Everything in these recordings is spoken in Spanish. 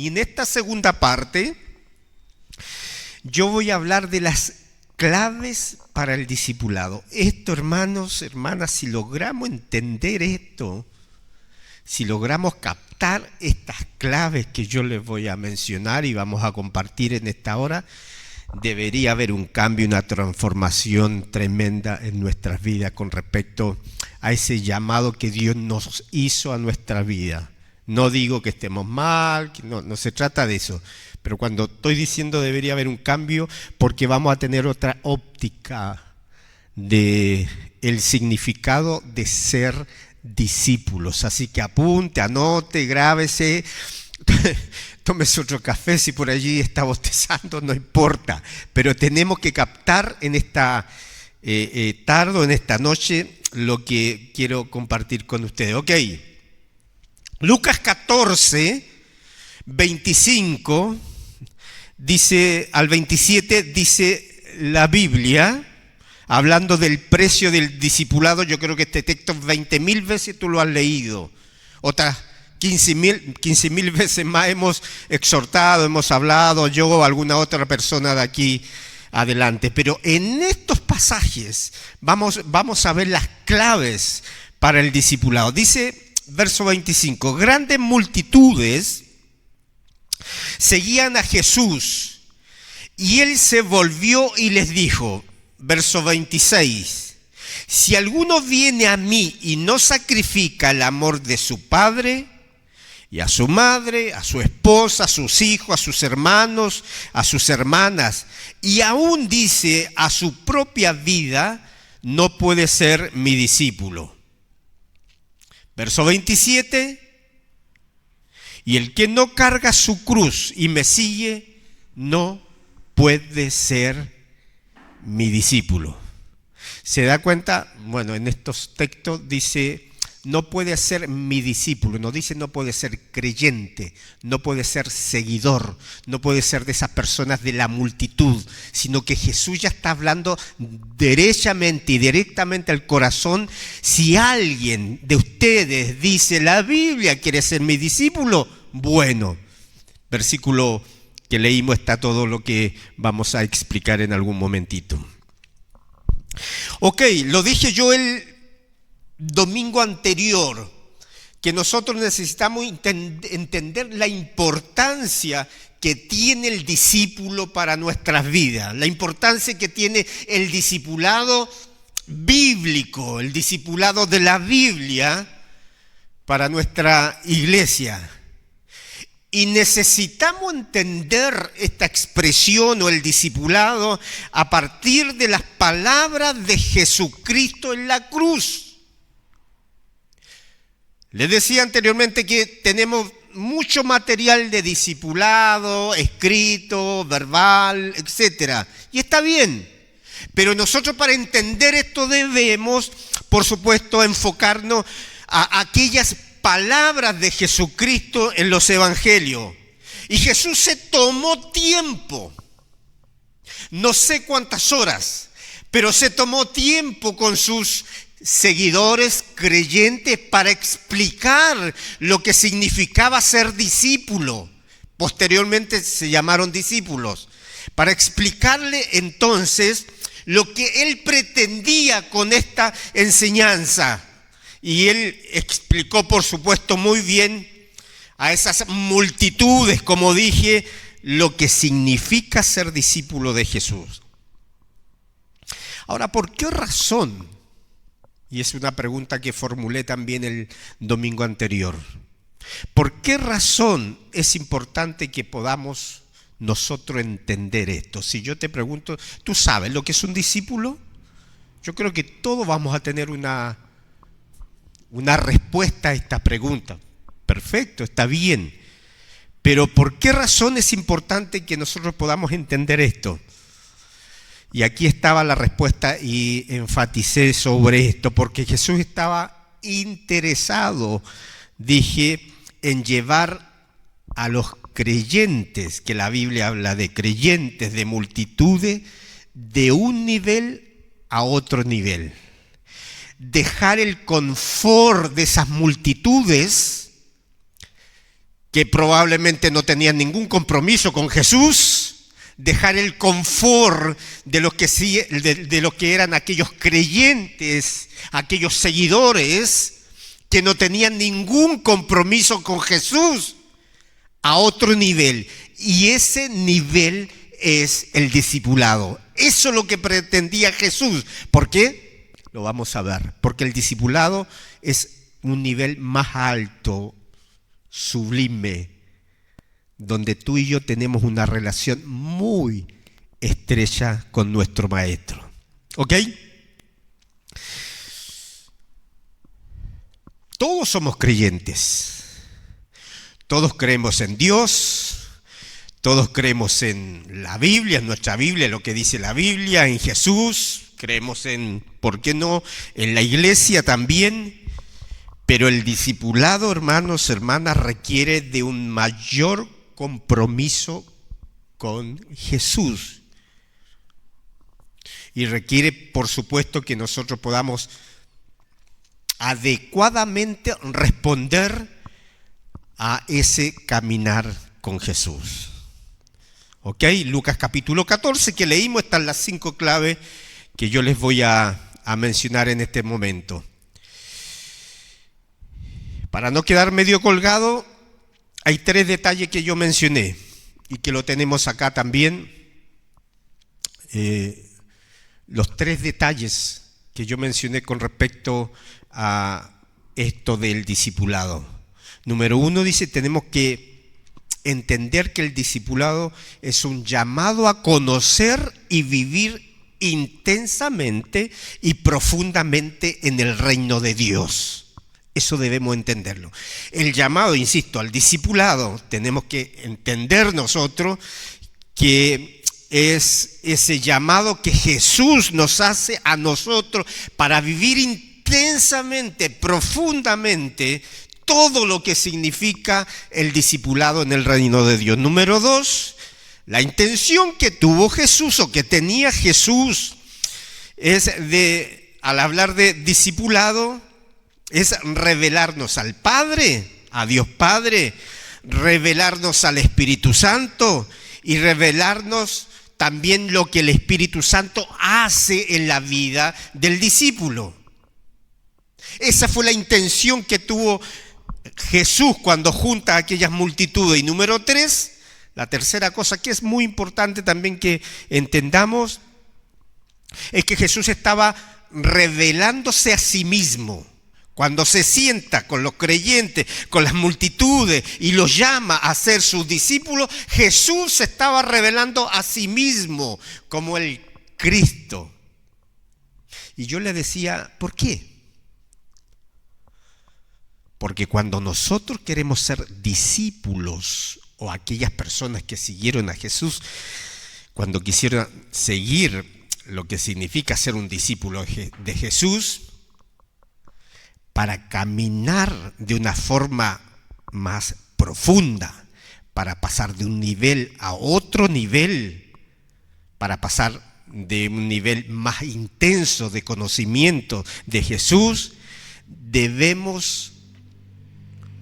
Y en esta segunda parte, yo voy a hablar de las claves para el discipulado. Esto, hermanos, hermanas, si logramos entender esto, si logramos captar estas claves que yo les voy a mencionar y vamos a compartir en esta hora, debería haber un cambio, una transformación tremenda en nuestras vidas con respecto a ese llamado que Dios nos hizo a nuestra vida. No digo que estemos mal, no se trata de eso, pero cuando estoy diciendo debería haber un cambio, porque vamos a tener otra óptica de el significado de ser discípulos. Así que apunte, anote, grábese, tómese otro café si por allí está bostezando, no importa, pero tenemos que captar en esta tarde o en esta noche lo que quiero compartir con ustedes. Ok, Lucas 14, 25 dice, al 27 dice la Biblia, hablando del precio del discipulado. Yo creo que este texto 20.000 veces tú lo has leído, otras 15.000 veces más hemos exhortado, hemos hablado, yo o alguna otra persona de aquí adelante. Pero en estos pasajes vamos a ver las claves para el discipulado. Dice, verso 25, grandes multitudes seguían a Jesús y él se volvió y les dijo, verso 26, si alguno viene a mí y no sacrifica el amor de su padre y a su madre, a su esposa, a sus hijos, a sus hermanos, a sus hermanas, y aún dice a su propia vida, no puede ser mi discípulo. Verso 27, y el que no carga su cruz y me sigue, no puede ser mi discípulo. ¿Se da cuenta? Bueno, en estos textos dice, no puede ser mi discípulo, no dice no puede ser creyente, no puede ser seguidor, no puede ser de esas personas de la multitud, sino que Jesús ya está hablando derechamente y directamente al corazón. Si alguien de ustedes dice, la Biblia quiere ser mi discípulo, bueno, versículo que leímos está todo lo que vamos a explicar en algún momentito. Ok, lo dije yo el domingo anterior, que nosotros necesitamos entender la importancia que tiene el discípulo para nuestras vidas, la importancia que tiene el discipulado bíblico, el discipulado de la Biblia para nuestra iglesia. Y necesitamos entender esta expresión o el discipulado a partir de las palabras de Jesucristo en la cruz. Les decía anteriormente que tenemos mucho material de discipulado, escrito, verbal, etc. Y está bien, pero nosotros para entender esto debemos, por supuesto, enfocarnos a aquellas palabras de Jesucristo en los evangelios. Y Jesús se tomó tiempo, no sé cuántas horas, pero se tomó tiempo con sus seguidores creyentes para explicar lo que significaba ser discípulo. Posteriormente se llamaron discípulos, para explicarle entonces lo que él pretendía con esta enseñanza. Y él explicó, por supuesto, muy bien a esas multitudes, como dije, lo que significa ser discípulo de Jesús. Ahora, ¿por qué razón? Y es una pregunta que formulé también el domingo anterior. ¿Por qué razón es importante que podamos nosotros entender esto? Si yo te pregunto, ¿tú sabes lo que es un discípulo? Yo creo que todos vamos a tener una respuesta a esta pregunta. Perfecto, está bien. Pero ¿por qué razón es importante que nosotros podamos entender esto? Y aquí estaba la respuesta y enfaticé sobre esto, porque Jesús estaba interesado, dije, en llevar a los creyentes, que la Biblia habla de creyentes, de multitudes, de un nivel a otro nivel. Dejar el confort de esas multitudes que probablemente no tenían ningún compromiso con Jesús, dejar el confort de lo que eran aquellos creyentes, aquellos seguidores que no tenían ningún compromiso con Jesús, a otro nivel. Y ese nivel es el discipulado. Eso es lo que pretendía Jesús. ¿Por qué? Lo vamos a ver. Porque el discipulado es un nivel más alto, sublime, donde tú y yo tenemos una relación muy estrecha con nuestro maestro. ¿Ok? Todos somos creyentes. Todos creemos en Dios. Todos creemos en la Biblia, en nuestra Biblia, lo que dice la Biblia, en Jesús. Creemos en, ¿por qué no?, en la iglesia también. Pero el discipulado, hermanos, hermanas, requiere de un mayor compromiso con Jesús. Y requiere, por supuesto, que nosotros podamos adecuadamente responder a ese caminar con Jesús. ¿Ok? Lucas capítulo 14 que leímos, están las 5 claves que yo les voy a mencionar en este momento. Para no quedar medio colgado, hay 3 detalles que yo mencioné y que lo tenemos acá también. Los 3 detalles que yo mencioné con respecto a esto del discipulado. Número 1 dice, tenemos que entender que el discipulado es un llamado a conocer y vivir intensamente y profundamente en el reino de Dios. Eso debemos entenderlo. El llamado, insisto, al discipulado, tenemos que entender nosotros que es ese llamado que Jesús nos hace a nosotros para vivir intensamente, profundamente, todo lo que significa el discipulado en el reino de Dios. Número 2, la intención que tuvo Jesús o que tenía Jesús es al hablar de discipulado, es revelarnos al Padre, a Dios Padre, revelarnos al Espíritu Santo y revelarnos también lo que el Espíritu Santo hace en la vida del discípulo. Esa fue la intención que tuvo Jesús cuando junta a aquellas multitudes. Y número 3, la tercera cosa que es muy importante también que entendamos, es que Jesús estaba revelándose a sí mismo. Cuando se sienta con los creyentes, con las multitudes y los llama a ser sus discípulos, Jesús se estaba revelando a sí mismo como el Cristo. Y yo le decía, ¿por qué? Porque cuando nosotros queremos ser discípulos o aquellas personas que siguieron a Jesús, cuando quisieron seguir lo que significa ser un discípulo de Jesús, para caminar de una forma más profunda, para pasar de un nivel a otro nivel, para pasar de un nivel más intenso de conocimiento de Jesús, debemos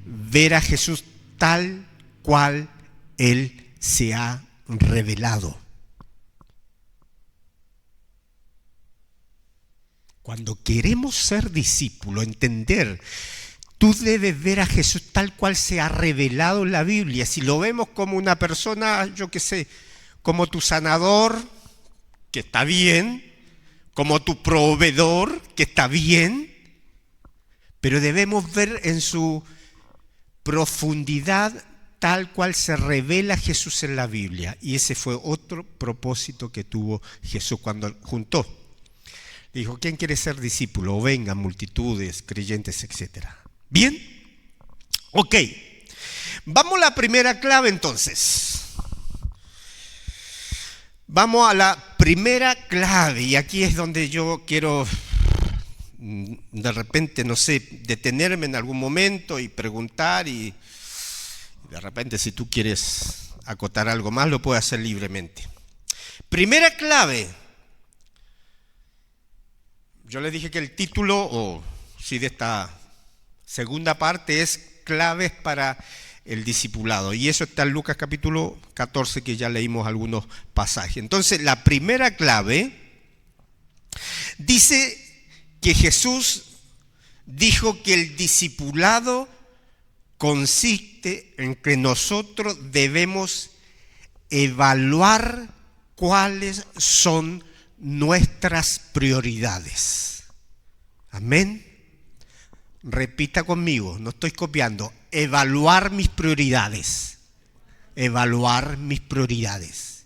ver a Jesús tal cual Él se ha revelado. Cuando queremos ser discípulos, entender, tú debes ver a Jesús tal cual se ha revelado en la Biblia. Si lo vemos como una persona, yo qué sé, como tu sanador, que está bien, como tu proveedor, que está bien, pero debemos ver en su profundidad tal cual se revela Jesús en la Biblia. Y ese fue otro propósito que tuvo Jesús cuando juntó. Dijo, ¿quién quiere ser discípulo? O vengan multitudes, creyentes, etc. ¿Bien? Ok. Vamos a la primera clave entonces. Vamos a la primera clave. Y aquí es donde yo quiero, de repente, no sé, detenerme en algún momento y preguntar. Y de repente, si tú quieres acotar algo más, lo puedes hacer libremente. Primera clave. Yo les dije que el título, de esta segunda parte es claves para el discipulado. Y eso está en Lucas capítulo 14, que ya leímos algunos pasajes. Entonces, la primera clave dice que Jesús dijo que el discipulado consiste en que nosotros debemos evaluar cuáles son nuestras prioridades. Amén. Repita conmigo, no estoy copiando. Evaluar mis prioridades. Evaluar mis prioridades.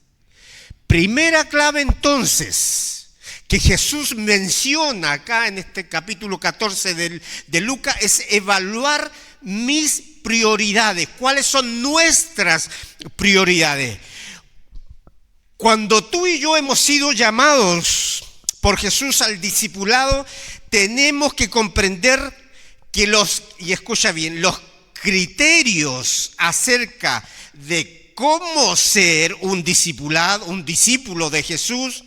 Primera clave entonces que Jesús menciona acá en este capítulo 14 de Lucas es evaluar mis prioridades. ¿Cuáles son nuestras prioridades? Cuando tú y yo hemos sido llamados por Jesús al discipulado, tenemos que comprender que y escucha bien, los criterios acerca de cómo ser un discípulo de Jesús,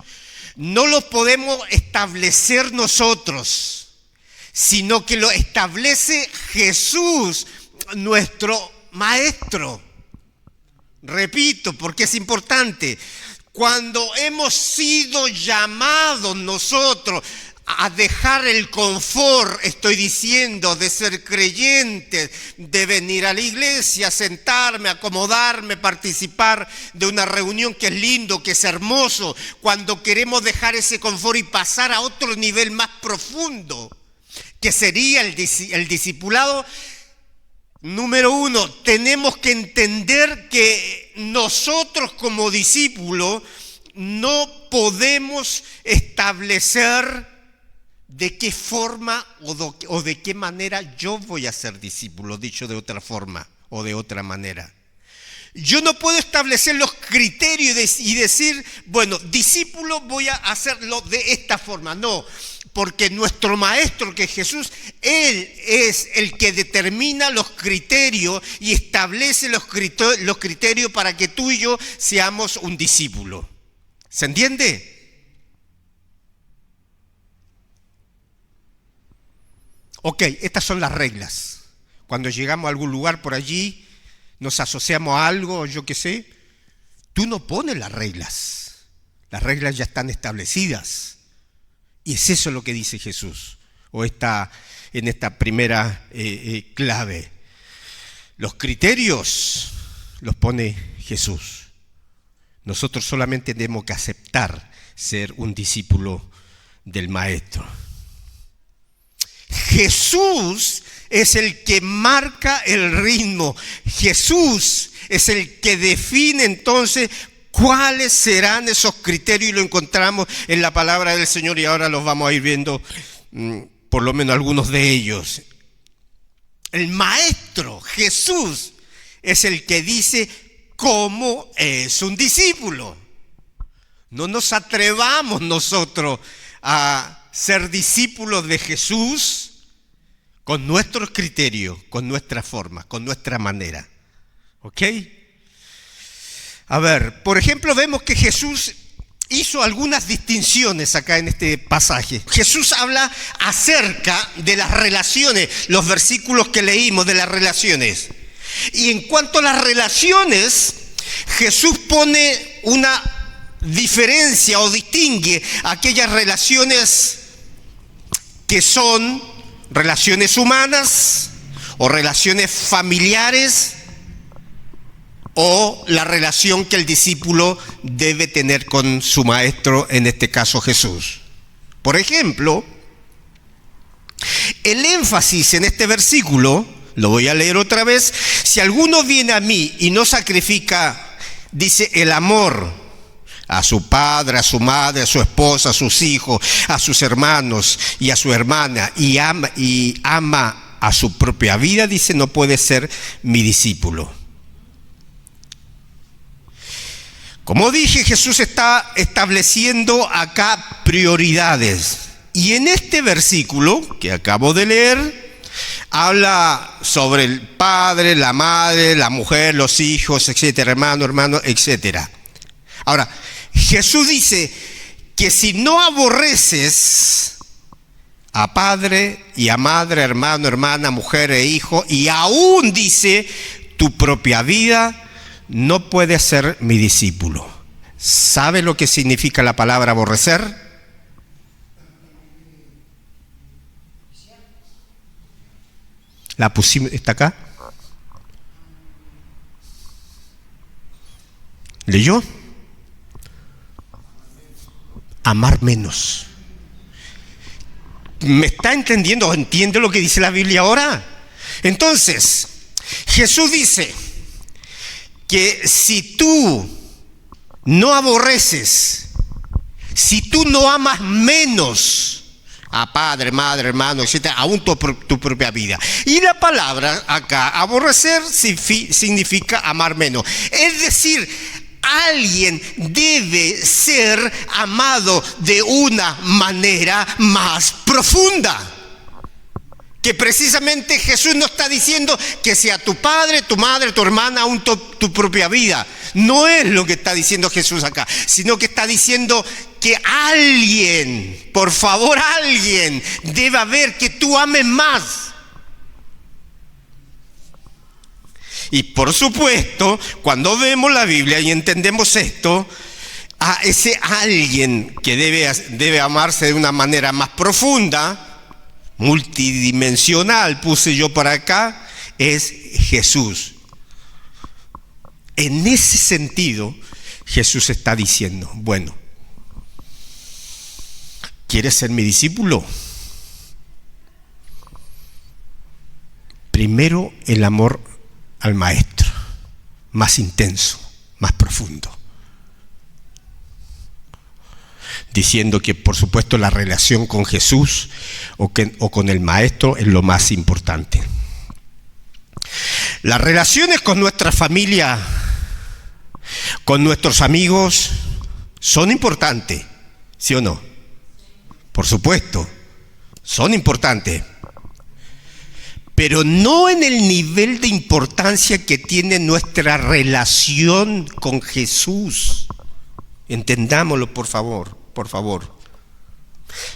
no los podemos establecer nosotros, sino que lo establece Jesús, nuestro Maestro. Repito, porque es importante. Cuando hemos sido llamados nosotros a dejar el confort, estoy diciendo, de ser creyentes, de venir a la iglesia, sentarme, acomodarme, participar de una reunión que es lindo, que es hermoso, cuando queremos dejar ese confort y pasar a otro nivel más profundo, que sería el discipulado, número uno, tenemos que entender que nosotros como discípulos no podemos establecer de qué forma o de qué manera yo voy a ser discípulo, dicho de otra forma o de otra manera. Yo no puedo establecer los criterios y decir, bueno, discípulo voy a hacerlo de esta forma. No, porque nuestro Maestro, que es Jesús, Él es el que determina los criterios y establece los criterios para que tú y yo seamos un discípulo. ¿Se entiende? Ok, estas son las reglas. Cuando llegamos a algún lugar por allí, nos asociamos a algo, yo qué sé, tú no pones las reglas ya están establecidas. Y es eso lo que dice Jesús, en esta primera clave. Los criterios los pone Jesús. Nosotros solamente tenemos que aceptar ser un discípulo del Maestro. Jesús es el que marca el ritmo. Jesús es el que define entonces cuáles serán esos criterios, y lo encontramos en la palabra del Señor, y ahora los vamos a ir viendo por lo menos algunos de ellos. El Maestro, Jesús, es el que dice cómo es un discípulo. No nos atrevamos nosotros a ser discípulos de Jesús con nuestros criterios, con nuestra forma, con nuestra manera. ¿Ok? A ver, por ejemplo, vemos que Jesús hizo algunas distinciones acá en este pasaje. Jesús habla acerca de las relaciones, los versículos que leímos de las relaciones. Y en cuanto a las relaciones, Jesús pone una diferencia o distingue aquellas relaciones que son relaciones humanas o relaciones familiares, o la relación que el discípulo debe tener con su maestro, en este caso Jesús. Por ejemplo, el énfasis en este versículo, lo voy a leer otra vez: si alguno viene a mí y no sacrifica, dice, el amor a su padre, a su madre, a su esposa, a sus hijos, a sus hermanos y a su hermana, y ama a su propia vida, dice, no puede ser mi discípulo. Como dije, Jesús está estableciendo acá prioridades. Y en este versículo que acabo de leer, habla sobre el padre, la madre, la mujer, los hijos, etcétera, hermano, etcétera. Ahora, Jesús dice que si no aborreces a padre y a madre, hermano, hermana, mujer e hijo, y aún dice tu propia vida, no puedes ser mi discípulo. ¿Sabe lo que significa la palabra aborrecer? La pusimos, ¿está acá? ¿Leyó? Amar menos. ¿Me está entendiendo? ¿Entiende lo que dice la Biblia ahora? Entonces, Jesús dice que si tú no aborreces, si tú no amas menos a padre, madre, hermano, etcétera, aún tu propia vida. Y la palabra acá, aborrecer, significa amar menos. Es decir, alguien debe ser amado de una manera más profunda. Que precisamente Jesús no está diciendo que sea tu padre, tu madre, tu hermana, aún tu propia vida. No es lo que está diciendo Jesús acá, sino que está diciendo que alguien, por favor alguien, debe haber que tú ames más. Y por supuesto, cuando vemos la Biblia y entendemos esto, a ese alguien que debe amarse de una manera más profunda, multidimensional, puse yo por acá, es Jesús. En ese sentido, Jesús está diciendo, bueno, ¿quieres ser mi discípulo? Primero el amor al maestro, más intenso, más profundo. Diciendo que por supuesto la relación con Jesús o con el maestro es lo más importante. Las relaciones con nuestra familia, con nuestros amigos, son importantes, ¿sí o no? Por supuesto, son importantes, pero no en el nivel de importancia que tiene nuestra relación con Jesús. Entendámoslo, por favor.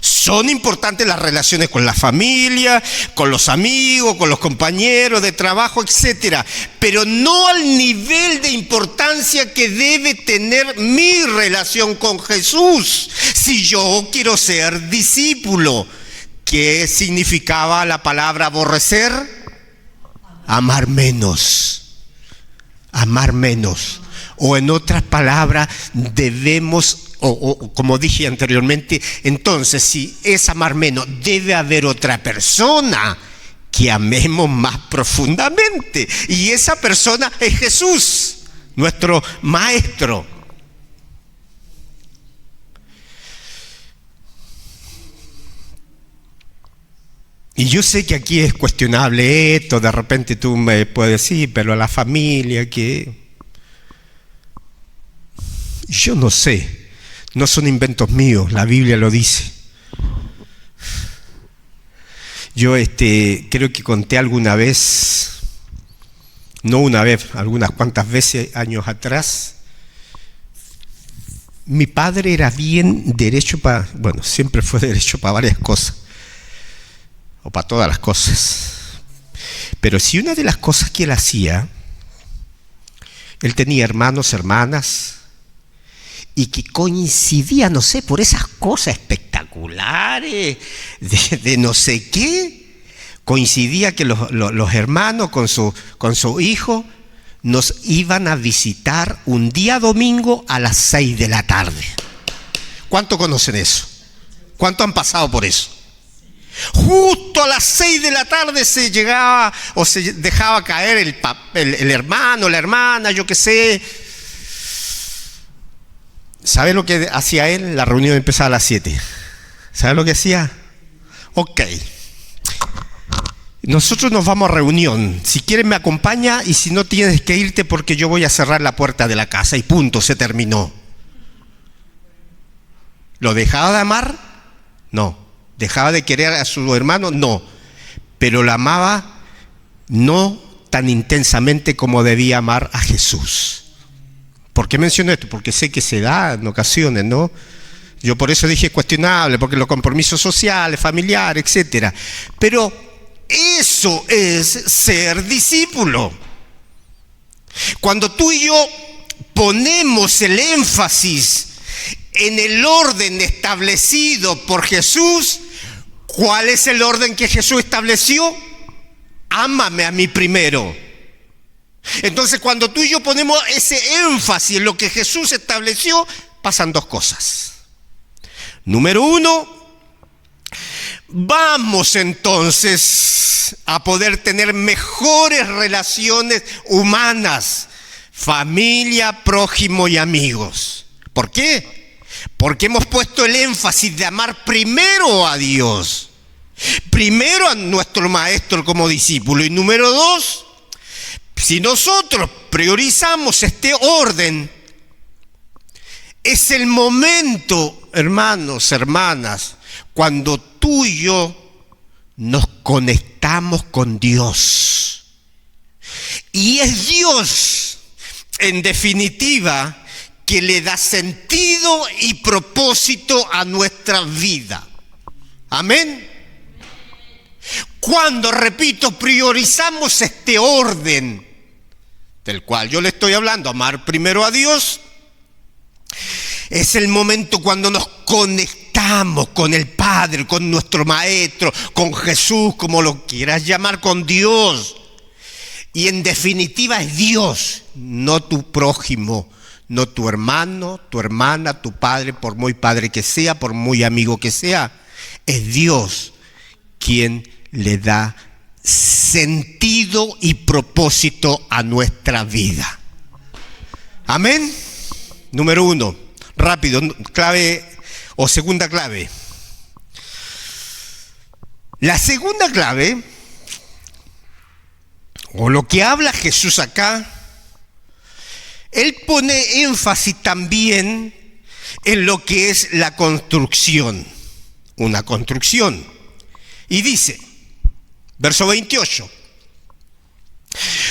Son importantes las relaciones con la familia, con los amigos, con los compañeros de trabajo, etcétera, pero no al nivel de importancia que debe tener mi relación con Jesús si yo quiero ser discípulo. ¿Qué significaba la palabra aborrecer? Amar menos. Amar menos. O en otras palabras, debemos, o como dije anteriormente, entonces si es amar menos, debe haber otra persona que amemos más profundamente. Y esa persona es Jesús, nuestro maestro. Y yo sé que aquí es cuestionable esto, de repente tú me puedes decir, pero a la familia que... Yo no sé, no son inventos míos, la Biblia lo dice. Yo creo que conté alguna vez, no una vez, algunas cuantas veces años atrás, mi padre era bien derecho para, bueno, siempre fue derecho para varias cosas, o para todas las cosas. Pero si una de las cosas que él hacía, él tenía hermanos, hermanas, y que coincidía, no sé, por esas cosas espectaculares de no sé qué, coincidía que los hermanos con su hijo nos iban a visitar un día domingo a las 6 de la tarde. ¿Cuánto conocen eso? ¿Cuánto han pasado por eso? Justo a las 6 de la tarde se llegaba o se dejaba caer el hermano, la hermana, yo qué sé. ¿Sabe lo que hacía él? La reunión empezaba a las 7. ¿Sabe lo que hacía? Ok. Nosotros nos vamos a reunión. Si quieres me acompaña y si no tienes que irte porque yo voy a cerrar la puerta de la casa y punto, se terminó. ¿Lo dejaba de amar? No. ¿Dejaba de querer a su hermano? No. Pero lo amaba no tan intensamente como debía amar a Jesús. ¿Por qué menciono esto? Porque sé que se da en ocasiones, ¿no? Yo por eso dije cuestionable, porque los compromisos sociales, familiares, etcétera. Pero eso es ser discípulo. Cuando tú y yo ponemos el énfasis en el orden establecido por Jesús, ¿cuál es el orden que Jesús estableció? Ámame a mí primero. Entonces, cuando tú y yo ponemos ese énfasis en lo que Jesús estableció, pasan dos cosas. Número uno, vamos entonces a poder tener mejores relaciones humanas, familia, prójimo y amigos. ¿Por qué? Porque hemos puesto el énfasis de amar primero a Dios, primero a nuestro maestro como discípulo, y número dos, si nosotros priorizamos este orden, es el momento, hermanos, hermanas, cuando tú y yo nos conectamos con Dios. Y es Dios, en definitiva, que le da sentido y propósito a nuestra vida. Amén. Cuando, repito, priorizamos este orden del cual yo le estoy hablando, amar primero a Dios, es el momento cuando nos conectamos con el Padre, con nuestro Maestro, con Jesús, como lo quieras llamar, con Dios. Y en definitiva es Dios, no tu prójimo, no tu hermano, tu hermana, tu padre, por muy padre que sea, por muy amigo que sea. Es Dios quien le da sentido y propósito a nuestra vida. Amén. Número uno, rápido, clave o segunda clave. La segunda clave, o lo que habla Jesús acá, Él pone énfasis también en lo que es la construcción, una construcción. Y dice, verso 28,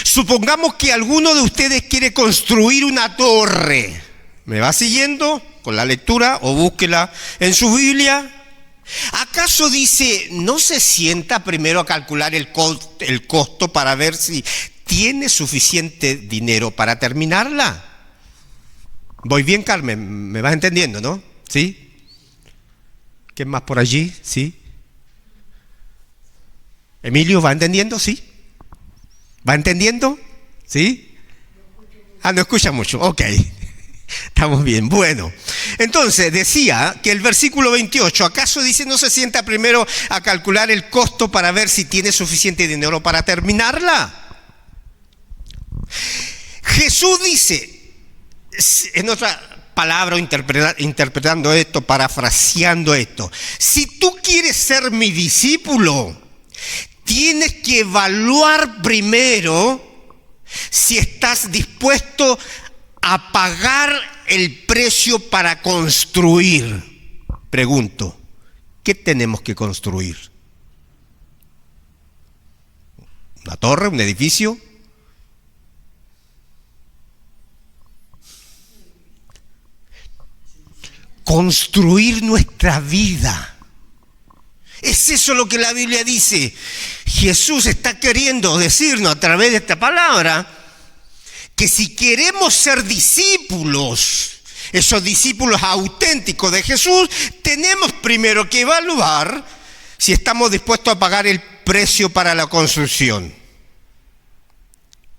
supongamos que alguno de ustedes quiere construir una torre. ¿Me va siguiendo con la lectura o búsquela en su Biblia? ¿Acaso dice, no se sienta primero a calcular el costo para ver si tiene suficiente dinero para terminarla? ¿Voy bien, Carmen? ¿Me vas entendiendo, no? ¿Sí? ¿Qué más por allí? ¿Sí? ¿Emilio va entendiendo? ¿Sí? ¿Va entendiendo? ¿Sí? Ah, no escucha mucho. Ok. Estamos bien. Bueno, entonces decía que el versículo 28, ¿acaso dice no se sienta primero a calcular el costo para ver si tiene suficiente dinero para terminarla? Jesús dice, en otra palabra, interpretando esto, parafraseando esto, si tú quieres ser mi discípulo, tienes que evaluar primero si estás dispuesto a pagar el precio para construir. Pregunto, ¿qué tenemos que construir? ¿Una torre? ¿Un edificio? Construir nuestra vida. Es eso lo que la Biblia dice. Jesús está queriendo decirnos a través de esta palabra que si queremos ser discípulos, esos discípulos auténticos de Jesús, tenemos primero que evaluar si estamos dispuestos a pagar el precio para la construcción.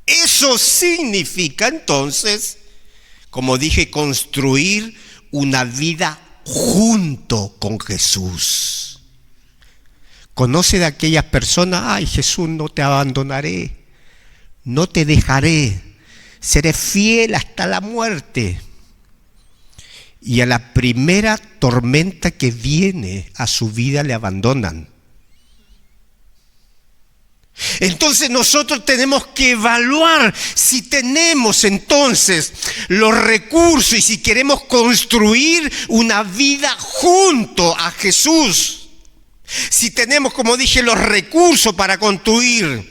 Eso significa entonces, como dije, construir una vida junto con Jesús. Conoce de aquellas personas, ay, Jesús, no te abandonaré, no te dejaré, seré fiel hasta la muerte. Y a la primera tormenta que viene a su vida le abandonan. Entonces nosotros tenemos que evaluar si tenemos entonces los recursos y si queremos construir una vida junto a Jesús. Si tenemos, como dije, los recursos para construir.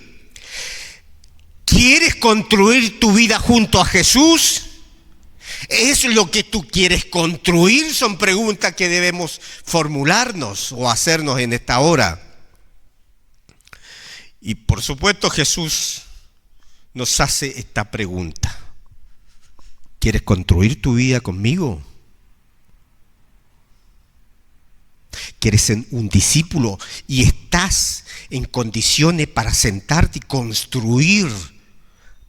¿Quieres construir tu vida junto a Jesús? ¿Es lo que tú quieres construir? Son preguntas que debemos formularnos o hacernos en esta hora. Y por supuesto Jesús nos hace esta pregunta. ¿Quieres construir tu vida conmigo? ¿Quieres ser un discípulo y estás en condiciones para sentarte y construir?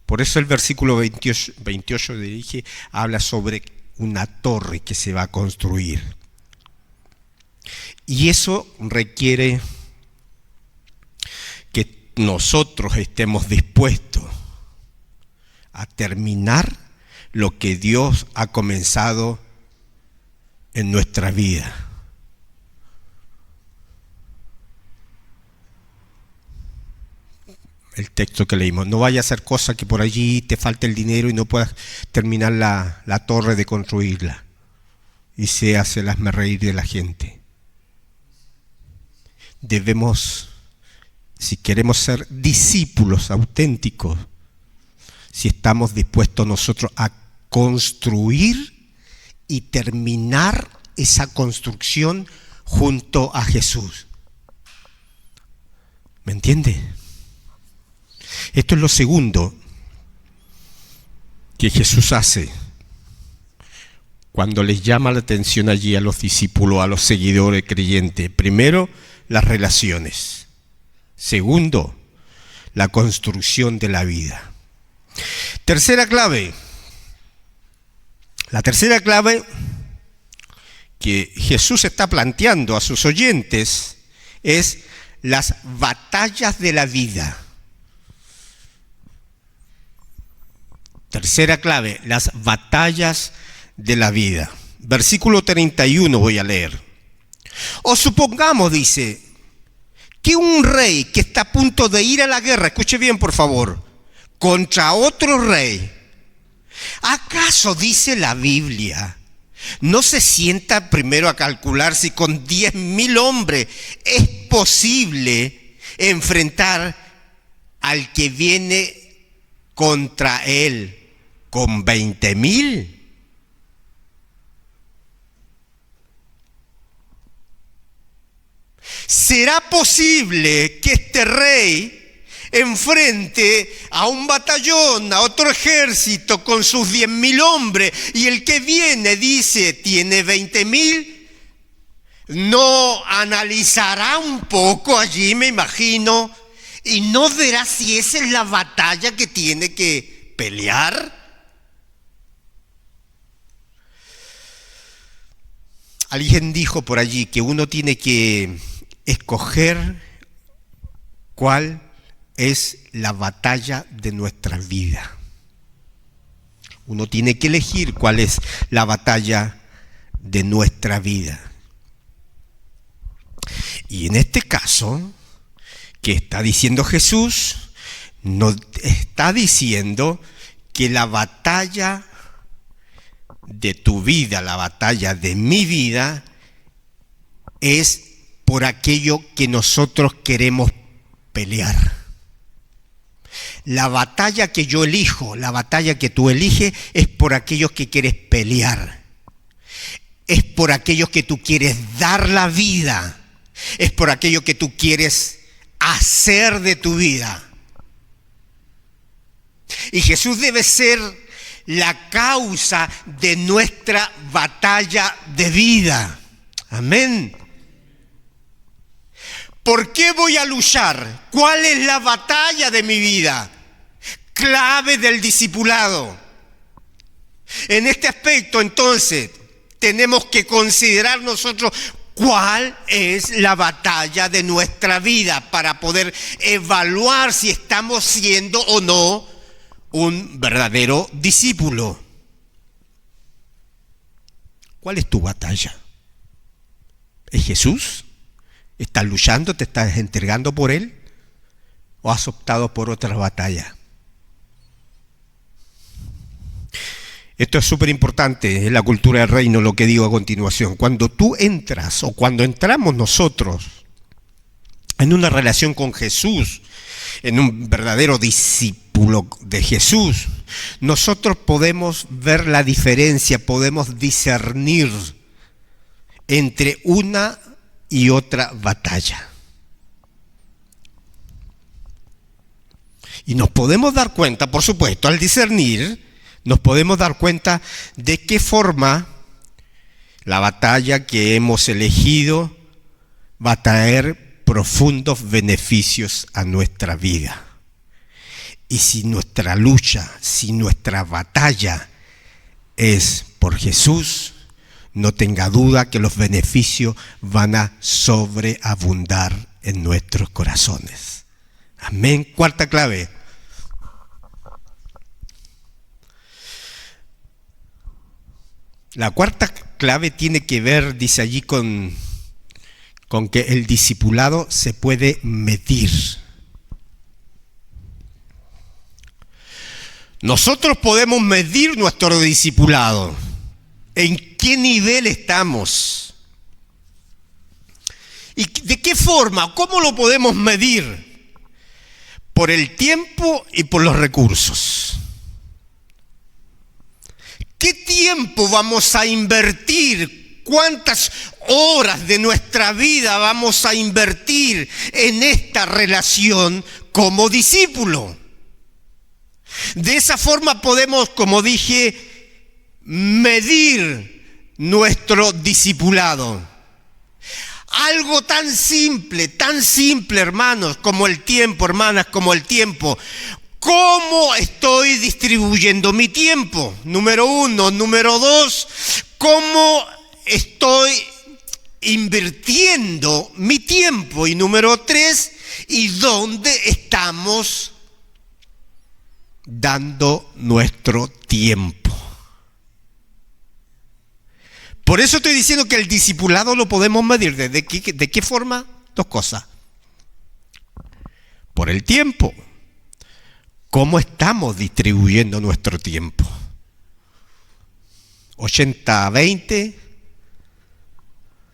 Por eso el versículo 28 dije, habla sobre una torre que se va a construir. Y eso requiere que nosotros estemos dispuestos a terminar lo que Dios ha comenzado en nuestra vida. El texto que leímos, no vaya a ser cosa que por allí te falte el dinero y no puedas terminar la torre de construirla y seas el hazmerreír de la gente. Debemos, si queremos ser discípulos auténticos, si estamos dispuestos nosotros a construir y terminar esa construcción junto a Jesús. ¿Me entiende? Esto es lo segundo que Jesús hace cuando les llama la atención allí a los discípulos, a los seguidores creyentes. Primero, las relaciones. Segundo, la construcción de la vida. Tercera clave. La tercera clave que Jesús está planteando a sus oyentes es las batallas de la vida. Tercera clave, las batallas de la vida. Versículo 31 voy a leer. O supongamos, dice, que un rey que está a punto de ir a la guerra, escuche bien por favor, contra otro rey, ¿acaso dice la Biblia, no se sienta primero a calcular si con 10.000 hombres es posible enfrentar al que viene contra él con 20.000? ¿Será posible que este rey enfrente a un batallón, a otro ejército con sus 10.000 hombres y el que viene dice tiene 20.000? ¿No analizará un poco allí, me imagino, y no verá si esa es la batalla que tiene que pelear? Alguien dijo por allí que uno tiene que escoger cuál es la batalla de nuestra vida. Uno tiene que elegir cuál es la batalla de nuestra vida. Y en este caso, ¿qué está diciendo Jesús? Nos está diciendo que la batalla de tu vida, la batalla de mi vida, es por aquello que nosotros queremos pelear. La batalla que yo elijo, la batalla que tú eliges, es por aquellos que quieres pelear. Es por aquellos que tú quieres dar la vida. Es por aquello que tú quieres hacer de tu vida. Y Jesús debe ser la causa de nuestra batalla de vida. Amén. ¿Por qué voy a luchar? ¿Cuál es la batalla de mi vida? Clave del discipulado. En este aspecto, entonces, tenemos que considerar nosotros cuál es la batalla de nuestra vida para poder evaluar si estamos siendo o no un verdadero discípulo. ¿Cuál es tu batalla? ¿Es Jesús? ¿Estás luchando? ¿Te estás entregando por Él? ¿O has optado por otra batalla? Esto es súper importante, es la cultura del reino, lo que digo a continuación. Cuando tú entras o cuando entramos nosotros en una relación con Jesús, en un verdadero discípulo de Jesús, nosotros podemos ver la diferencia, podemos discernir entre una y otra batalla. Y nos podemos dar cuenta, por supuesto, al discernir, nos podemos dar cuenta de qué forma la batalla que hemos elegido va a traer profundos beneficios a nuestra vida. Y si nuestra lucha, si nuestra batalla es por Jesús, no tenga duda que los beneficios van a sobreabundar en nuestros corazones. Amén. Cuarta clave. La cuarta clave tiene que ver, dice allí, con que el discipulado se puede medir. Nosotros podemos medir nuestro discipulado. ¿En qué nivel estamos? ¿Y de qué forma? ¿Cómo lo podemos medir? Por el tiempo y por los recursos. ¿Qué tiempo vamos a invertir? ¿Cuántas horas de nuestra vida vamos a invertir en esta relación como discípulo? De esa forma podemos, como dije, medir nuestro discipulado. Algo tan simple, hermanos, como el tiempo, hermanas, como el tiempo. ¿Cómo estoy distribuyendo mi tiempo? Número 1. Número 2, ¿cómo estoy invirtiendo mi tiempo? Y número 3, ¿y dónde estamos dando nuestro tiempo? Por eso estoy diciendo que el discipulado lo podemos medir. ¿De qué forma? 2 cosas. Por el tiempo. ¿Cómo estamos distribuyendo nuestro tiempo? 80-20,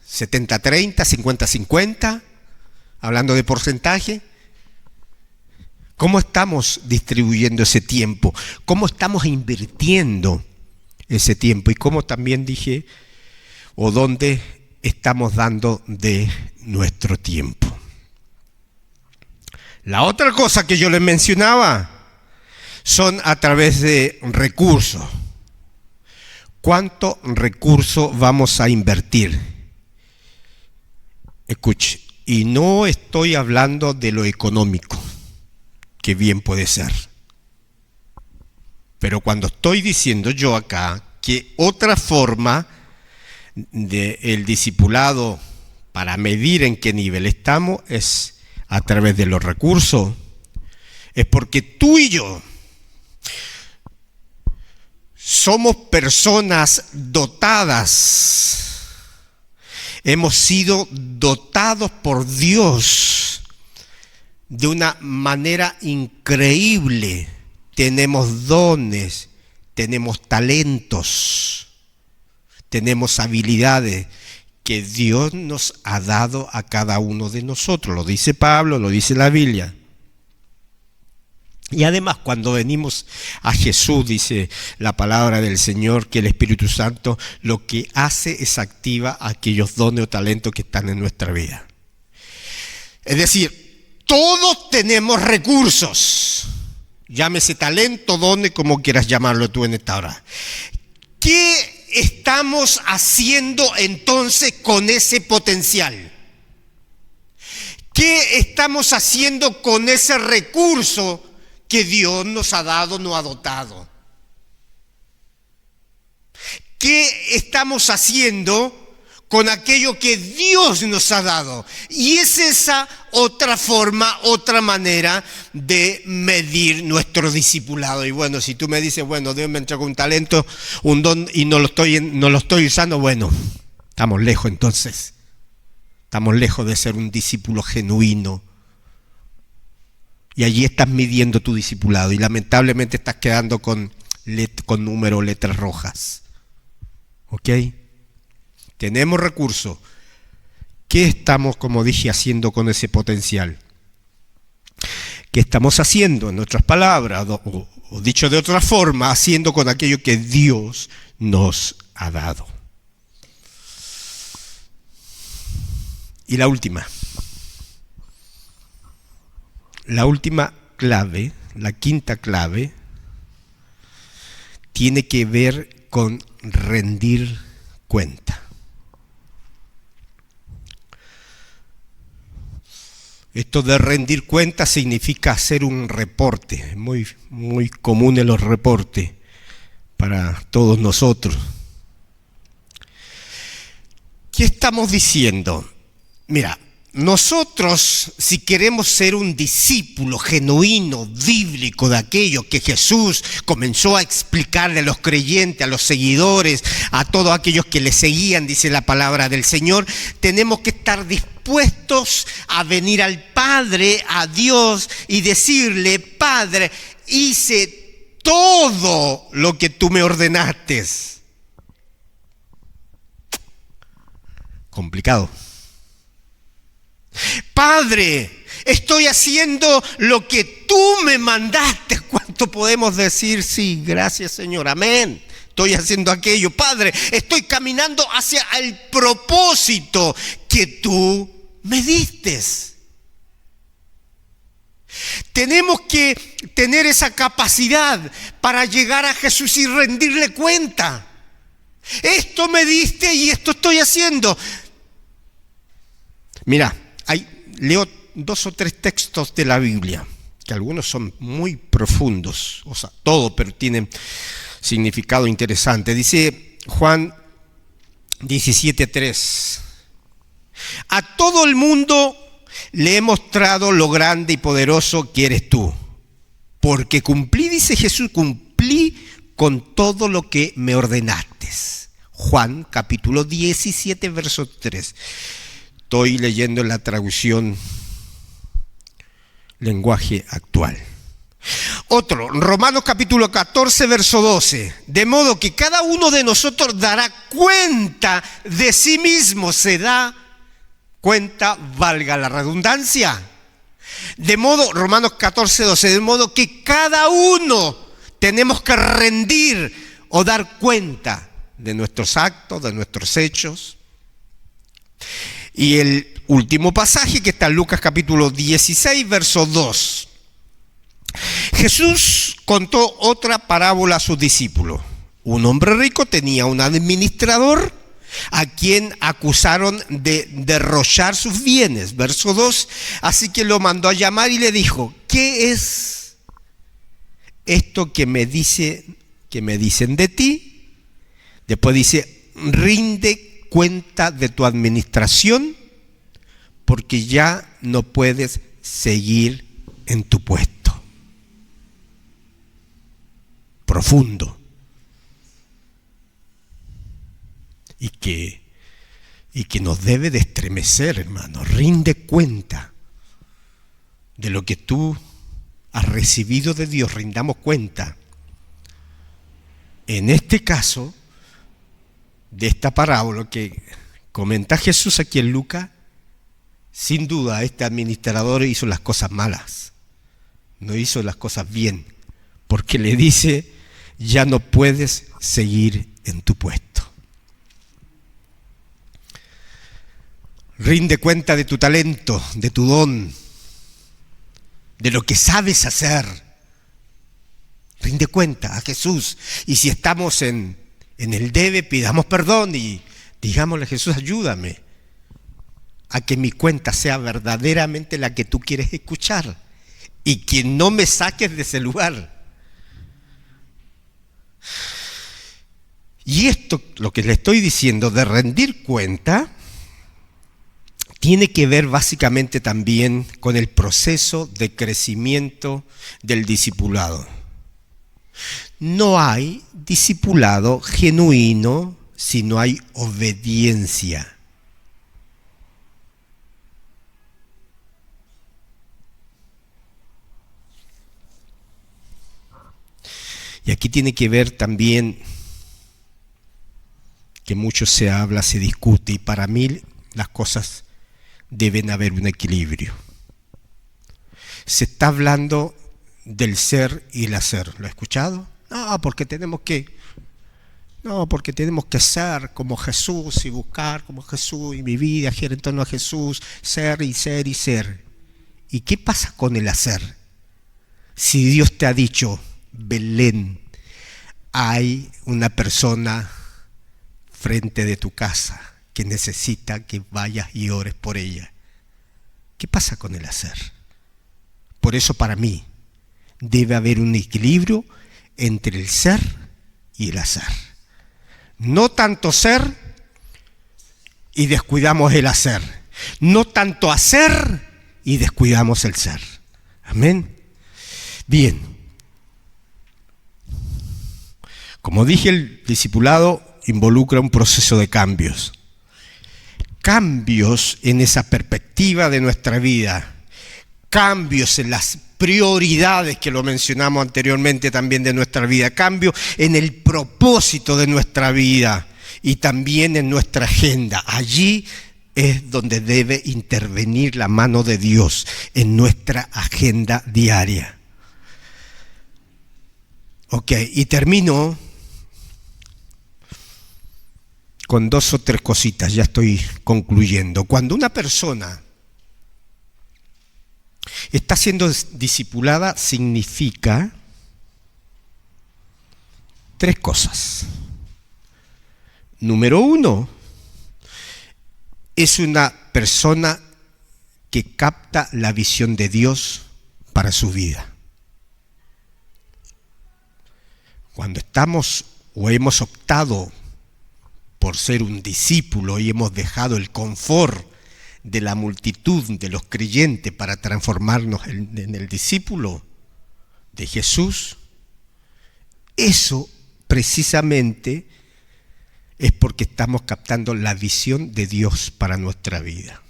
70-30, 50-50, hablando de porcentaje. ¿Cómo estamos distribuyendo ese tiempo? ¿Cómo estamos invirtiendo ese tiempo? Y cómo también dije, o dónde estamos dando de nuestro tiempo. La otra cosa que yo les mencionaba son a través de recursos. ¿Cuánto recurso vamos a invertir? Escuche, y no estoy hablando de lo económico, que bien puede ser. Pero cuando estoy diciendo yo acá que otra forma del discipulado para medir en qué nivel estamos es a través de los recursos, es porque tú y yo somos personas dotadas, hemos sido dotados por Dios de una manera increíble. Tenemos dones, tenemos talentos, tenemos habilidades que Dios nos ha dado a cada uno de nosotros. Lo dice Pablo, lo dice la Biblia. Y además, cuando venimos a Jesús, dice la palabra del Señor, que el Espíritu Santo lo que hace es activa aquellos dones o talentos que están en nuestra vida. Es decir, todos tenemos recursos. Llámese talento, dones, como quieras llamarlo tú en esta hora. ¿Qué estamos haciendo entonces con ese potencial? ¿Qué estamos haciendo con ese recurso que Dios nos ha dado, nos ha dotado? ¿Qué estamos haciendo con aquello que Dios nos ha dado? Y es esa otra forma, otra manera de medir nuestro discipulado. Y bueno, si tú me dices, bueno, Dios me entregó un talento, un don y no lo estoy usando, bueno, estamos lejos entonces. Estamos lejos de ser un discípulo genuino. Y allí estás midiendo tu discipulado y lamentablemente estás quedando con número, letras rojas. ¿Ok? Tenemos recursos. ¿Qué estamos, como dije, haciendo con ese potencial? ¿Qué estamos haciendo, en otras palabras, o dicho de otra forma, haciendo con aquello que Dios nos ha dado? Y la última clave la quinta clave, tiene que ver con rendir cuenta. Esto de rendir cuenta significa hacer un reporte, muy, muy común en los reportes para todos nosotros. ¿Qué estamos diciendo? Mira, nosotros, si queremos ser un discípulo genuino, bíblico de aquello que Jesús comenzó a explicarle a los creyentes, a los seguidores, a todos aquellos que le seguían, dice la palabra del Señor, tenemos que estar dispuestos a venir al Padre, a Dios, y decirle: Padre, hice todo lo que tú me ordenaste. Complicado. Padre, estoy haciendo lo que tú me mandaste. ¿Cuánto podemos decir? Sí, gracias, Señor, amén. Estoy haciendo aquello. Padre, estoy caminando hacia el propósito que tú me diste. Tenemos que tener esa capacidad para llegar a Jesús y rendirle cuenta. Esto me diste y esto estoy haciendo. Mira, leo 2 o 3 textos de la Biblia, que algunos son muy profundos, o sea, todo, pero tienen significado interesante. Dice Juan 17:3: a todo el mundo le he mostrado lo grande y poderoso que eres tú, porque cumplí, dice Jesús, cumplí con todo lo que me ordenaste. Juan capítulo 17, verso 3. Estoy leyendo la traducción lenguaje actual. Otro, Romanos capítulo 14, verso 12. De modo que cada uno de nosotros dará cuenta de sí mismo. Se da cuenta, valga la redundancia. De modo, Romanos 14, 12. De modo que cada uno tenemos que rendir o dar cuenta de nuestros actos, de nuestros hechos. Y el último pasaje que está en Lucas capítulo 16, verso 2. Jesús contó otra parábola a sus discípulos. Un hombre rico tenía un administrador a quien acusaron de derrochar sus bienes. Verso 2. Así que lo mandó a llamar y le dijo: ¿qué es esto que me dicen de ti? Después dice: rinde cuenta de tu administración, porque ya no puedes seguir en tu puesto. Profundo. Y que nos debe de estremecer, hermano. Rinde cuenta de lo que tú has recibido de Dios. Rindamos cuenta. En este caso, de esta parábola que comenta Jesús aquí en Lucas, sin duda este administrador hizo las cosas malas, no hizo las cosas bien, porque le dice: ya no puedes seguir en tu puesto. Rinde cuenta de tu talento, de tu don, de lo que sabes hacer. Rinde cuenta a Jesús. Y si estamos en el debe, pidamos perdón y digámosle: Jesús, ayúdame a que mi cuenta sea verdaderamente la que tú quieres escuchar y que no me saques de ese lugar. Y esto, lo que le estoy diciendo de rendir cuenta, tiene que ver básicamente también con el proceso de crecimiento del discipulado. No hay discipulado genuino si no hay obediencia. Y aquí tiene que ver también que mucho se habla, se discute, y para mí las cosas deben haber un equilibrio. Se está hablando del ser y el hacer. ¿Lo ha escuchado? No, porque tenemos que ser como Jesús y buscar como Jesús y mi vida gira en torno a Jesús, ser y ser y ser. ¿Y qué pasa con el hacer? Si Dios te ha dicho, Belén, hay una persona frente de tu casa que necesita que vayas y ores por ella, ¿qué pasa con el hacer? Por eso para mí debe haber un equilibrio entre el ser y el hacer. No tanto ser y descuidamos el hacer. No tanto hacer y descuidamos el ser. Amén. Bien. Como dije, el discipulado involucra un proceso de cambios. Cambios en esa perspectiva de nuestra vida. Cambios en las prioridades que lo mencionamos anteriormente también de nuestra vida. Cambios en el propósito de nuestra vida y también en nuestra agenda. Allí es donde debe intervenir la mano de Dios en nuestra agenda diaria. Ok, y termino con 2 o 3 cositas, ya estoy concluyendo. Cuando una persona está siendo discipulada, significa 3 cosas. Número 1, es una persona que capta la visión de Dios para su vida. Cuando estamos o hemos optado por ser un discípulo y hemos dejado el confort de la multitud de los creyentes para transformarnos en el discípulo de Jesús, eso precisamente es porque estamos captando la visión de Dios para nuestra vida.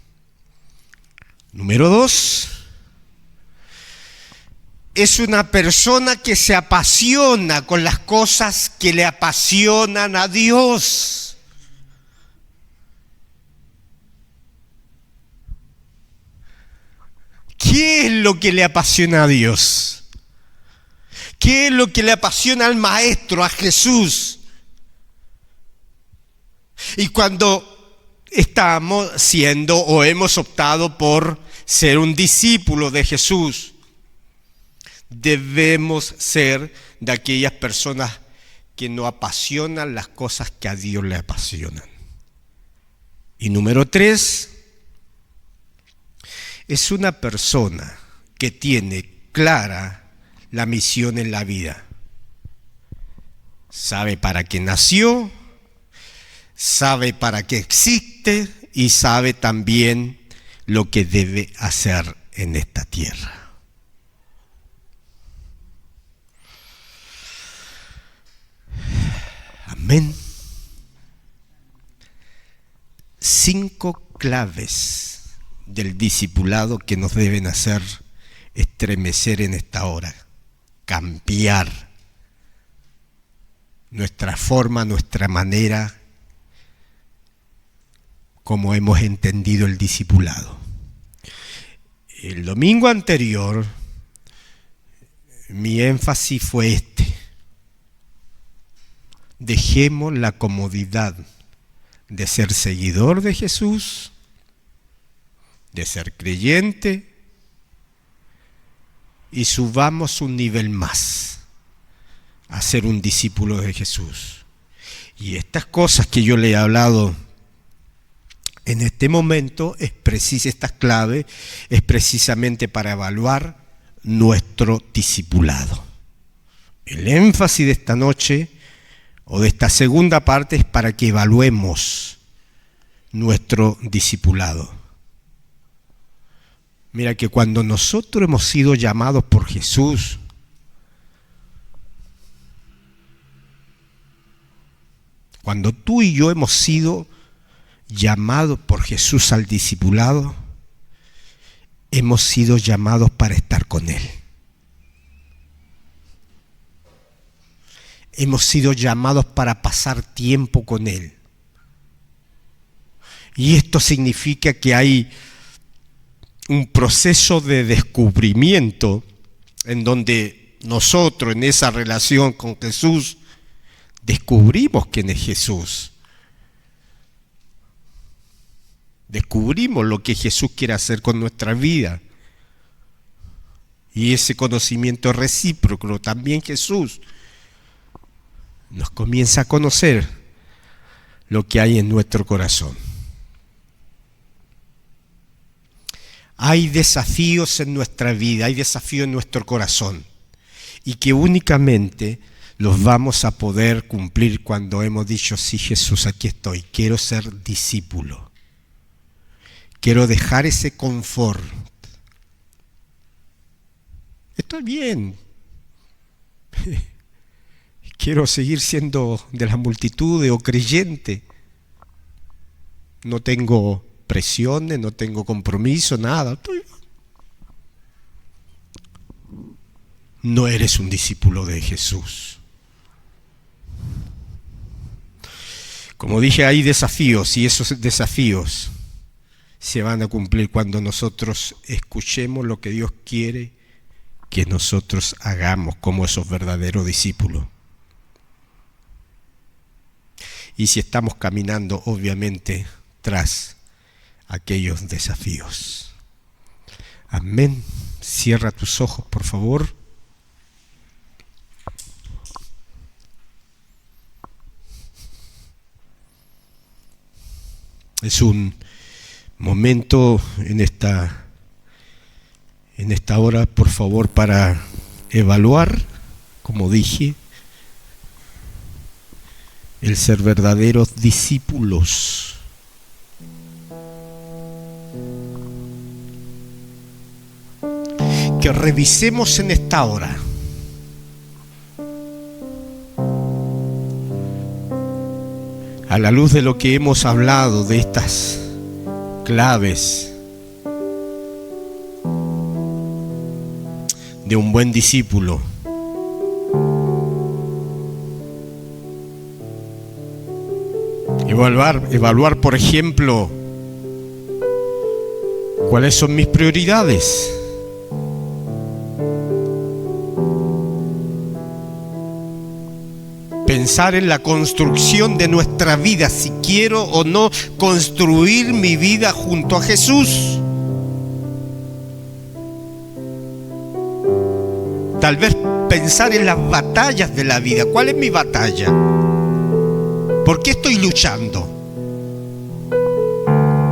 Número 2, es una persona que se apasiona con las cosas que le apasionan a Dios. ¿Qué es lo que le apasiona a Dios? ¿Qué es lo que le apasiona al Maestro, a Jesús? Y cuando estamos siendo o hemos optado por ser un discípulo de Jesús, debemos ser de aquellas personas que nos apasionan las cosas que a Dios le apasionan. Y número 3, es una persona que tiene clara la misión en la vida. Sabe para qué nació, sabe para qué existe y sabe también lo que debe hacer en esta tierra. Amén. 5 claves del discipulado que nos deben hacer estremecer en esta hora, cambiar nuestra forma, nuestra manera, como hemos entendido el discipulado. El domingo anterior, mi énfasis fue este: dejemos la comodidad de ser seguidor de Jesús, de ser creyente, y subamos un nivel más a ser un discípulo de Jesús. Y estas cosas que yo le he hablado en este momento, estas claves, es precisamente para evaluar nuestro discipulado. El énfasis de esta noche o de esta segunda parte es para que evaluemos nuestro discipulado. Mira que cuando nosotros hemos sido llamados por Jesús, cuando tú y yo hemos sido llamados por Jesús al discipulado, hemos sido llamados para estar con Él. Hemos sido llamados para pasar tiempo con Él. Y esto significa que hay un proceso de descubrimiento en donde nosotros en esa relación con Jesús descubrimos quién es Jesús. Descubrimos lo que Jesús quiere hacer con nuestra vida. Y ese conocimiento recíproco, también Jesús nos comienza a conocer lo que hay en nuestro corazón. Hay desafíos en nuestra vida, hay desafíos en nuestro corazón, y que únicamente los vamos a poder cumplir cuando hemos dicho: sí, Jesús, aquí estoy, quiero ser discípulo, quiero dejar ese confort. Estoy bien, quiero seguir siendo de la multitud o creyente, no tengo presiones, no tengo compromiso, nada. No eres un discípulo de Jesús. Como dije, hay desafíos, y esos desafíos se van a cumplir cuando nosotros escuchemos lo que Dios quiere que nosotros hagamos como esos verdaderos discípulos. Y si estamos caminando, obviamente, tras aquellos desafíos. Amén. Cierra tus ojos, por favor. Es un momento en esta hora, por favor, para evaluar, como dije, el ser verdaderos discípulos. Que revisemos en esta hora a la luz de lo que hemos hablado, de estas claves de un buen discípulo. Evaluar, por ejemplo, cuáles son mis prioridades. Pensar en la construcción de nuestra vida, si quiero o no construir mi vida junto a Jesús. Tal vez pensar en las batallas de la vida. ¿Cuál es mi batalla? ¿Por qué estoy luchando?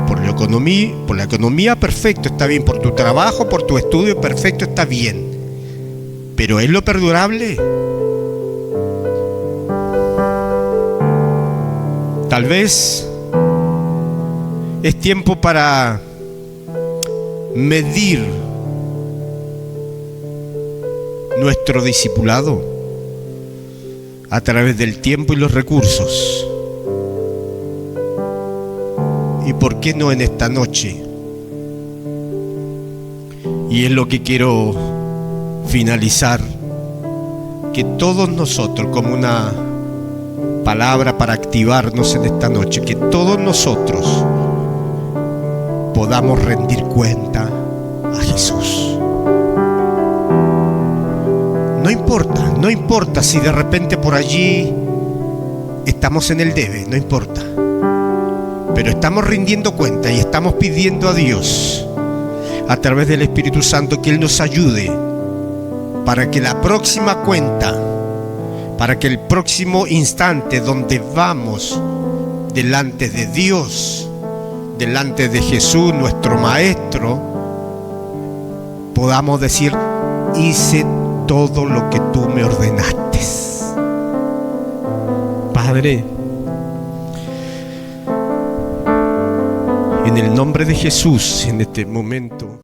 Por la economía, perfecto, está bien. Por tu trabajo, por tu estudio, perfecto, está bien. ¿Pero es lo perdurable? Tal vez es tiempo para medir nuestro discipulado a través del tiempo y los recursos. ¿Y por qué no en esta noche? Y es lo que quiero finalizar, que todos nosotros, como una palabra para activarnos en esta noche, que todos nosotros podamos rendir cuenta a Jesús. No importa si de repente por allí estamos en el debe, no importa. Pero estamos rindiendo cuenta y estamos pidiendo a Dios, a través del Espíritu Santo, que Él nos ayude para que la próxima cuenta, para que el próximo instante donde vamos delante de Dios, delante de Jesús, nuestro Maestro, podamos decir: hice todo lo que tú me ordenaste. Padre, en el nombre de Jesús, en este momento